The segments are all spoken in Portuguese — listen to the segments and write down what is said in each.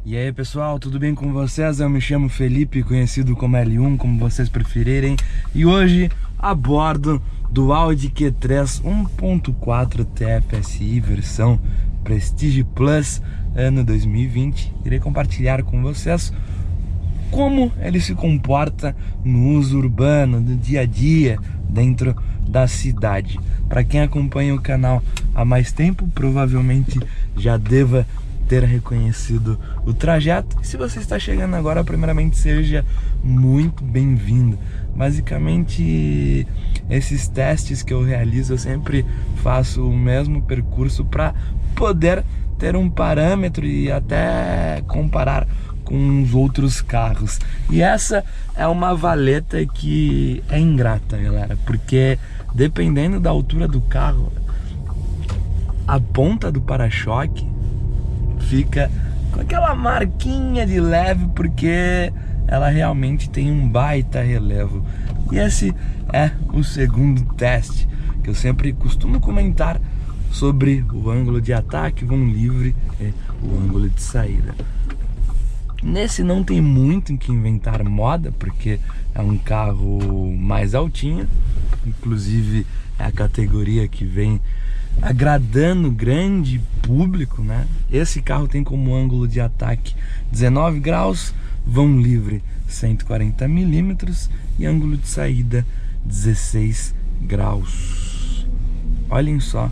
E aí pessoal, tudo bem com vocês? Eu me chamo Felipe, conhecido como L1, como vocês preferirem. E hoje, a bordo do Audi Q3 1.4 TFSI versão Prestige Plus, ano 2020, irei compartilhar com vocês como ele se comporta no uso urbano, no dia a dia, dentro da cidade. Para quem acompanha o canal há mais tempo, provavelmente já deva ter reconhecido o trajeto. E se você está chegando agora, primeiramente seja muito bem-vindo. Basicamente, esses testes que eu realizo, eu sempre faço o mesmo percurso para poder ter um parâmetro e até comparar com os outros carros. E essa é uma valeta que é ingrata, galera, porque dependendo da altura do carro, a ponta do para-choque fica com aquela marquinha de leve, porque ela realmente tem um baita relevo. E esse é o segundo teste que eu sempre costumo comentar sobre o ângulo de ataque, vão livre e o ângulo de saída. Nesse não tem muito em que inventar moda, porque é um carro mais altinho, inclusive é a categoria que vem agradando grande público, né? Esse carro tem como ângulo de ataque 19 graus, vão livre 140 milímetros e ângulo de saída 16 graus. Olhem só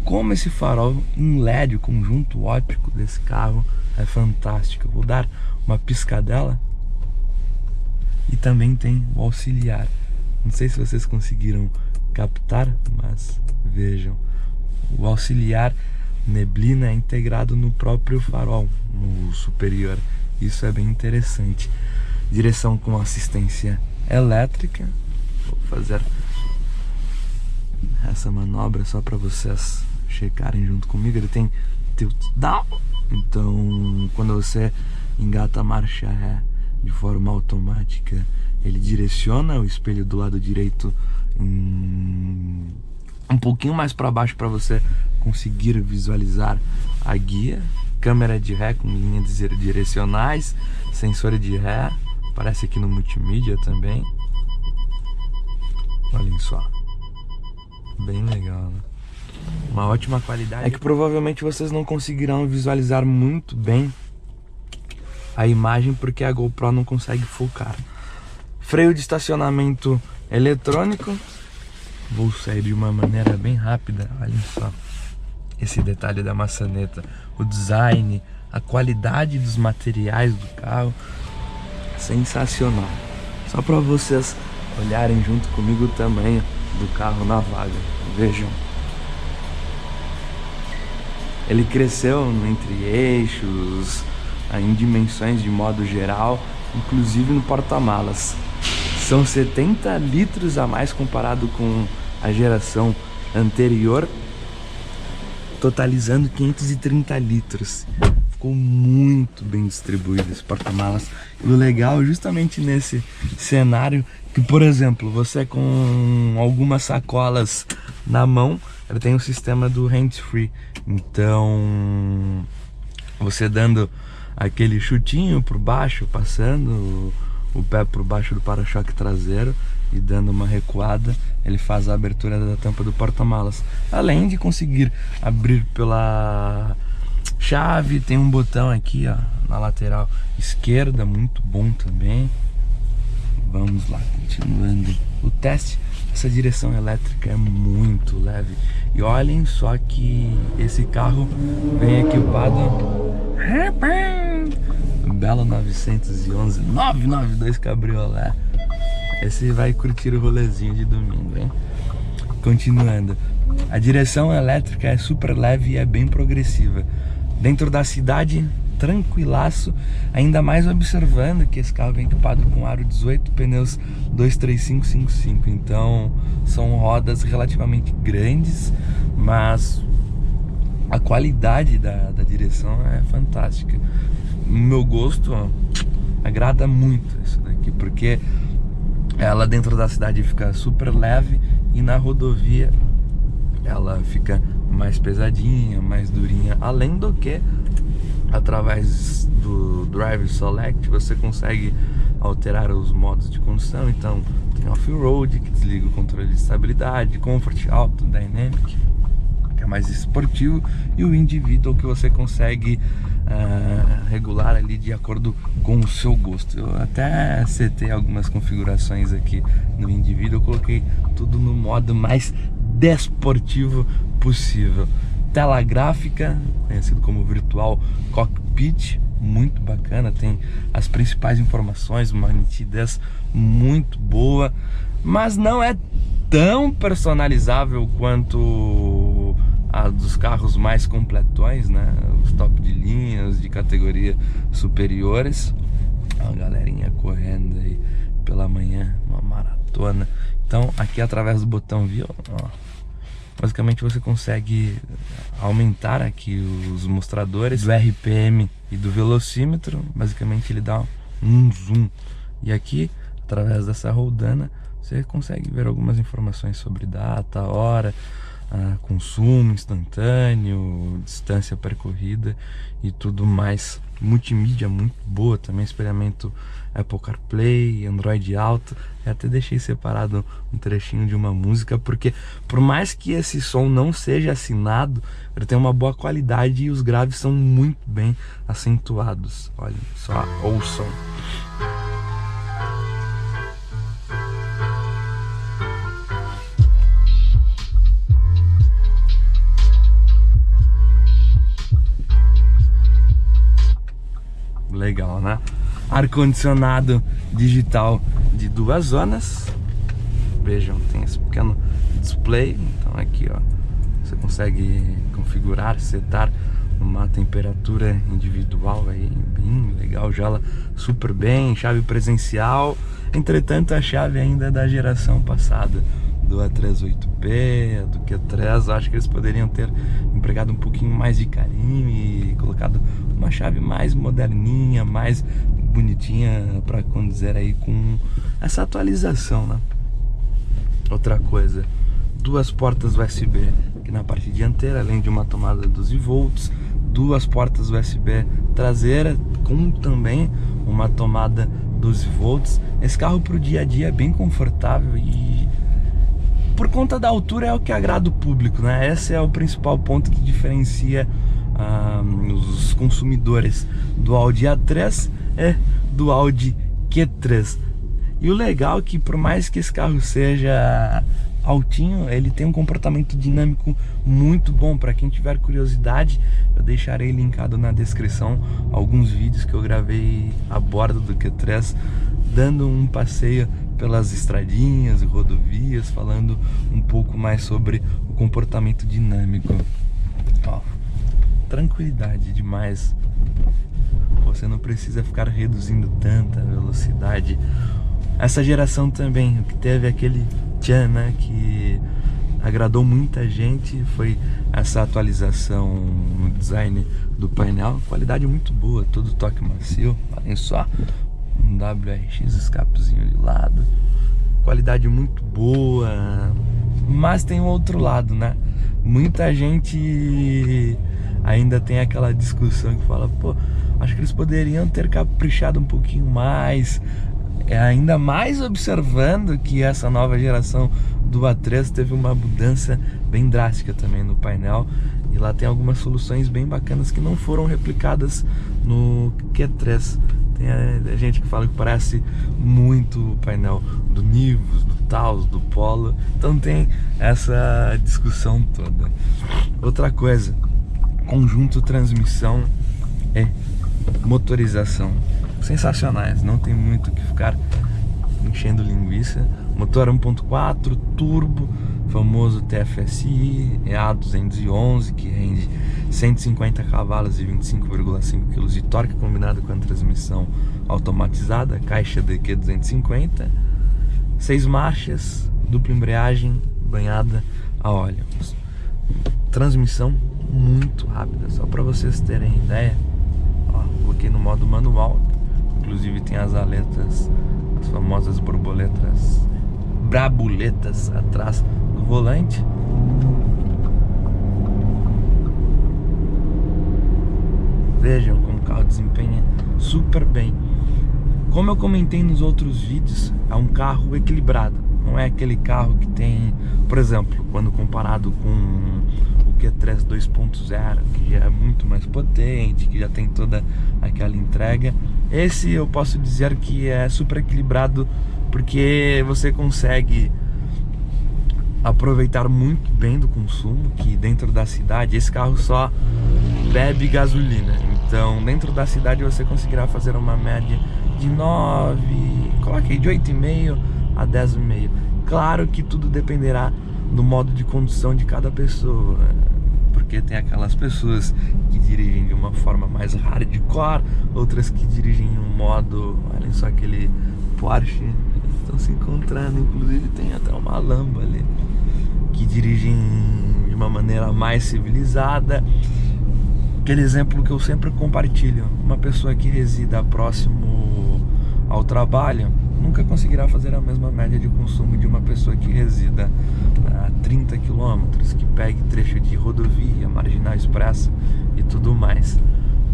como esse farol em LED, o conjunto óptico desse carro é fantástico. Eu vou dar uma piscadela e também tem o auxiliar. Não sei se vocês conseguiram captar, mas vejam. O auxiliar neblina é integrado no próprio farol, no superior. Isso é bem interessante. Direção com assistência elétrica. Vou fazer essa manobra só para vocês checarem junto comigo. Ele tem tilt down, então quando você engata a marcha ré de forma automática, ele direciona o espelho do lado direito um pouquinho mais para baixo para você conseguir visualizar a guia. Câmera de ré com linhas direcionais, sensor de ré, aparece aqui no multimídia também. Olhem só, bem legal, né? Uma ótima qualidade. É que provavelmente vocês não conseguirão visualizar muito bem a imagem porque a GoPro não consegue focar. Freio de estacionamento eletrônico. Vou sair de uma maneira bem rápida. Olhem só esse detalhe da maçaneta, o design, a qualidade dos materiais do carro, sensacional. Só para vocês olharem junto comigo o tamanho do carro na vaga. Vejam, ele cresceu entre eixos, em dimensões de modo geral, inclusive no porta-malas. São 70 litros a mais comparado com a geração anterior, totalizando 530 litros. Ficou muito bem distribuído esse porta-malas. E o legal justamente nesse cenário, que por exemplo, você com algumas sacolas na mão, ele tem um sistema do hands-free. Então, você dando aquele chutinho por baixo, passando o pé por baixo do para-choque traseiro e dando uma recuada, ele faz a abertura da tampa do porta-malas. Além de conseguir abrir pela chave, tem um botão aqui, ó, na lateral esquerda, muito bom também. Vamos lá, continuando o teste. Essa direção elétrica é muito leve. E olhem só que esse carro vem equipado belo 911 992 Cabriolet. Esse vai curtir o rolezinho de domingo, hein? Continuando, a direção elétrica é super leve e é bem progressiva. Dentro da cidade, tranquilaço, ainda mais observando que esse carro vem equipado com aro 18, pneus 235/55, então são rodas relativamente grandes, mas a qualidade da direção é fantástica. No meu gosto, ó, agrada muito isso daqui, porque ela dentro da cidade fica super leve e na rodovia ela fica mais pesadinha, mais durinha, além do que através do Drive Select você consegue alterar os modos de condução. Então tem Off-Road, que desliga o controle de estabilidade, Comfort, Auto, Dynamic, que é mais esportivo, e o Individual, que você consegue regular ali de acordo com o seu gosto. Eu até setei algumas configurações aqui no Individual, eu coloquei tudo no modo mais desportivo possível. Tela gráfica, conhecido como Virtual Cockpit, muito bacana, tem as principais informações, uma nitidez muito boa, mas não é tão personalizável quanto a dos carros mais completões, né? Os top de linha, os de categoria superiores. Ó, a galerinha correndo aí pela manhã, uma maratona. Então aqui através do botão V, ó, basicamente você consegue aumentar aqui os mostradores do RPM e do velocímetro. Basicamente ele dá um zoom, e aqui através dessa roldana você consegue ver algumas informações sobre data, hora, consumo instantâneo, distância percorrida e tudo mais. Multimídia muito boa também, espelhamento Apple CarPlay, Android Auto. Eu até deixei separado um trechinho de uma música, porque por mais que esse som não seja assinado, ele tem uma boa qualidade e os graves são muito bem acentuados. Olha só, ouçam. Legal, né? Ar-condicionado digital de 2 zonas. Vejam, tem esse pequeno display. Então aqui, ó, você consegue configurar, setar uma temperatura individual aí, bem legal, gela super bem, chave presencial. Entretanto, a chave ainda é da geração passada, do A38B, do Q3. Acho que eles poderiam ter empregado um pouquinho mais de carinho e colocado uma chave mais moderninha, mais bonitinha para condizer aí com essa atualização, né? Outra coisa, 2 portas USB aqui na parte dianteira, além de uma tomada de 12 volts, 2 portas USB traseira com também uma tomada 12 volts. Esse carro para o dia a dia é bem confortável e por conta da altura é o que agrada o público, né? Esse é o principal ponto que diferencia os consumidores do Audi A3 e do Audi Q3. E o legal é que, por mais que esse carro seja altinho, ele tem um comportamento dinâmico muito bom. Para quem tiver curiosidade, eu deixarei linkado na descrição alguns vídeos que eu gravei a bordo do Q3, dando um passeio pelas estradinhas e rodovias, falando um pouco mais sobre o comportamento dinâmico. Ó, tranquilidade demais. Você não precisa ficar reduzindo tanta velocidade. Essa geração também, o que teve aquele tchan, né, que agradou muita gente, foi essa atualização no design do painel. Qualidade muito boa, todo toque macio. Olhem só, um WRX escapezinho de lado, qualidade muito boa. Mas tem o outro lado, né? Muita gente ainda tem aquela discussão que fala, pô, acho que eles poderiam ter caprichado um pouquinho mais. Ainda mais observando que essa nova geração do A3 teve uma mudança bem drástica também no painel, e lá tem algumas soluções bem bacanas que não foram replicadas no Q3. Tem a gente que fala que parece muito o painel do Nivus, do Taos, do Polo. Então tem essa discussão toda. Outra coisa, conjunto transmissão e motorização sensacionais, não tem muito o que ficar enchendo linguiça. Motor 1.4 turbo, famoso TFSI, EA211, que rende 150 cavalos e 25,5 kg de torque, combinado com a transmissão automatizada, caixa DQ250, 6 marchas, dupla embreagem banhada a óleo, transmissão muito rápida. Só para vocês terem ideia, ó, coloquei no modo manual. Inclusive tem as aletas, as famosas borboletas, brabuletas atrás do volante. vejam como o carro desempenha super bem. Como eu comentei nos outros vídeos, é um carro equilibrado. Não é aquele carro que tem, por exemplo, quando comparado com o Q3 2.0, que já é muito mais potente, que já tem toda aquela entrega. Esse eu posso dizer que é super equilibrado, porque você consegue aproveitar muito bem do consumo, que dentro da cidade esse carro só bebe gasolina. Então dentro da cidade você conseguirá fazer uma média de 9, coloquei de 8,5 a 10,5. Claro que tudo dependerá do modo de condução de cada pessoa, porque tem aquelas pessoas que dirigem de uma forma mais hardcore, outras que dirigem em um modo, olha só aquele Porsche, estão se encontrando, inclusive tem até uma Lambo ali, que dirigem de uma maneira mais civilizada. Aquele exemplo que eu sempre compartilho: uma pessoa que resida próximo ao trabalho nunca conseguirá fazer a mesma média de consumo de uma pessoa que resida a 30 km, que pegue trecho de rodovia, marginal expressa e tudo mais.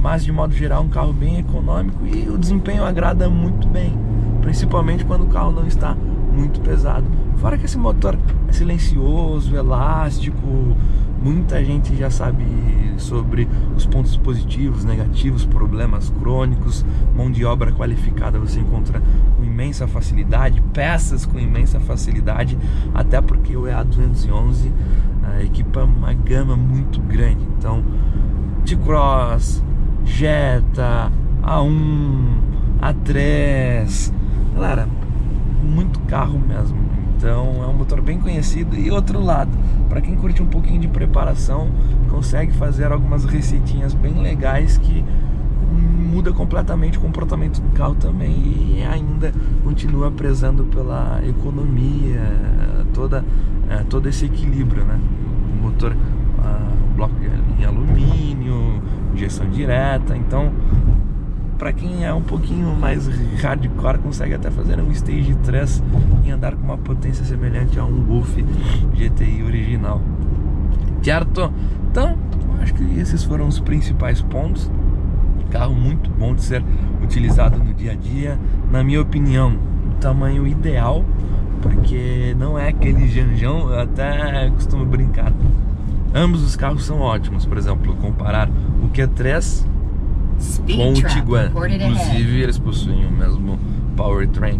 Mas de modo geral, um carro bem econômico, e o desempenho agrada muito bem, principalmente quando o carro não está muito pesado. Fora que esse motor é silencioso, elástico. Muita gente já sabe sobre os pontos positivos, negativos, problemas crônicos. Mão de obra qualificada você encontra com imensa facilidade, peças com imensa facilidade, até porque o EA211 equipa uma gama muito grande. Então, T-Cross, Jetta, A1, A3, galera, muito carro mesmo. Então é um motor bem conhecido. E outro lado, para quem curte um pouquinho de preparação, consegue fazer algumas receitinhas bem legais que muda completamente o comportamento do carro também, e ainda continua prezando pela economia, todo esse equilíbrio, né? O motor, bloco em alumínio, injeção direta. Então, para quem é um pouquinho mais hardcore, consegue até fazer um Stage 3 e andar com uma potência semelhante a um Golf GTI original, certo? Então, acho que esses foram os principais pontos. Carro muito bom de ser utilizado no dia a dia. Na minha opinião, o tamanho ideal, porque não é aquele janjão. Eu até costumo brincar, ambos os carros são ótimos. Por exemplo, comparar o Q3 com o Tiguan, inclusive eles possuem o mesmo powertrain,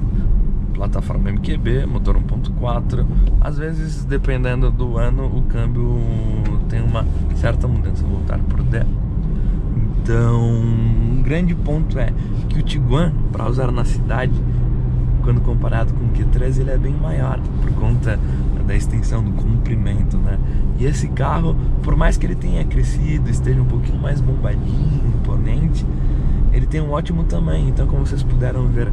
plataforma MQB, motor 1.4. Às vezes, dependendo do ano, o câmbio tem uma certa mudança. Vou voltar para o D. Então, um grande ponto é que o Tiguan, para usar na cidade, quando comparado com o Q3, ele é bem maior, por conta da extensão do comprimento, né? E esse carro, por mais que ele tenha crescido, esteja um pouquinho mais bombadinho, imponente, ele tem um ótimo tamanho. Então, como vocês puderam ver,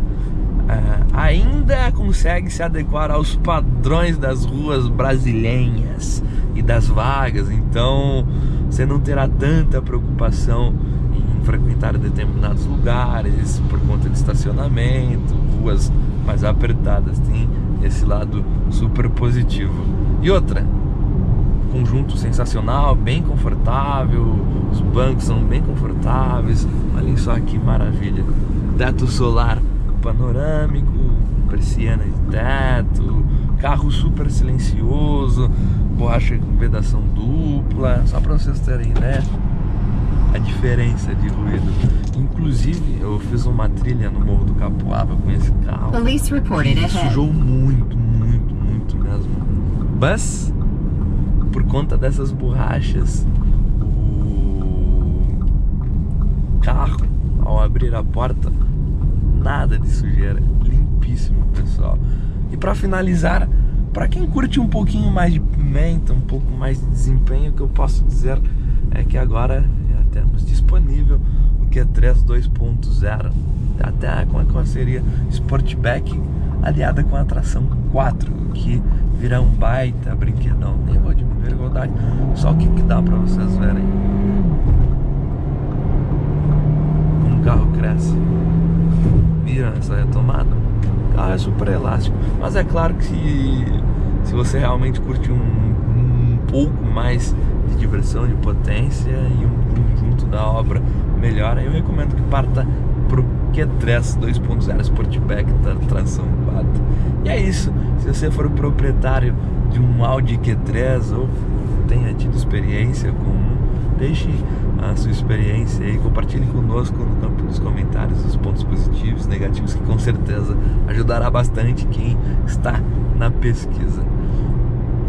ainda consegue se adequar aos padrões das ruas brasileiras e das vagas. Então, você não terá tanta preocupação em frequentar determinados lugares por conta de estacionamento, ruas mais apertadas. Tem esse lado super positivo. E outra, conjunto sensacional, bem confortável, os bancos são bem confortáveis. Olhem só que maravilha, teto solar panorâmico, persiana de teto, carro super silencioso, borracha com vedação dupla, só para vocês terem ideia a diferença de ruído. Inclusive, eu fiz uma trilha no Morro do Capoava com esse carro e sujou muito mesmo. Mas, por conta dessas borrachas, o carro, ao abrir a porta, nada de sujeira, limpíssimo, pessoal. E para finalizar, para quem curte um pouquinho mais de pimenta, um pouco mais de desempenho, o que eu posso dizer é que agora já temos disponível o Q3 2.0, até com a carroceria Sportback aliada com a tração 4, que virá um baita brinquedão. Nem vou diminuir a velocidade, só o que dá para vocês verem como o carro cresce. Viram essa retomada? O carro é super elástico, mas é claro que se você realmente curte um pouco mais de diversão, de potência e um conjunto da obra melhor, aí eu recomendo que parta pro Q3 2.0 Sportback da tração 4. E é isso, se você for o proprietário de um Audi Q3 ou tenha tido experiência com um, deixe a sua experiência e compartilhe conosco no campo dos comentários os pontos positivos e negativos, que com certeza ajudará bastante quem está na pesquisa.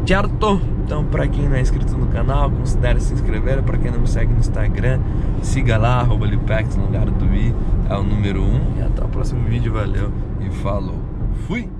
Certo? Então, para quem não é inscrito no canal, considere se inscrever. Para quem não me segue no Instagram, siga lá, @lipex no lugar do i, é o número 1. E até o próximo vídeo, valeu e falou. Fui!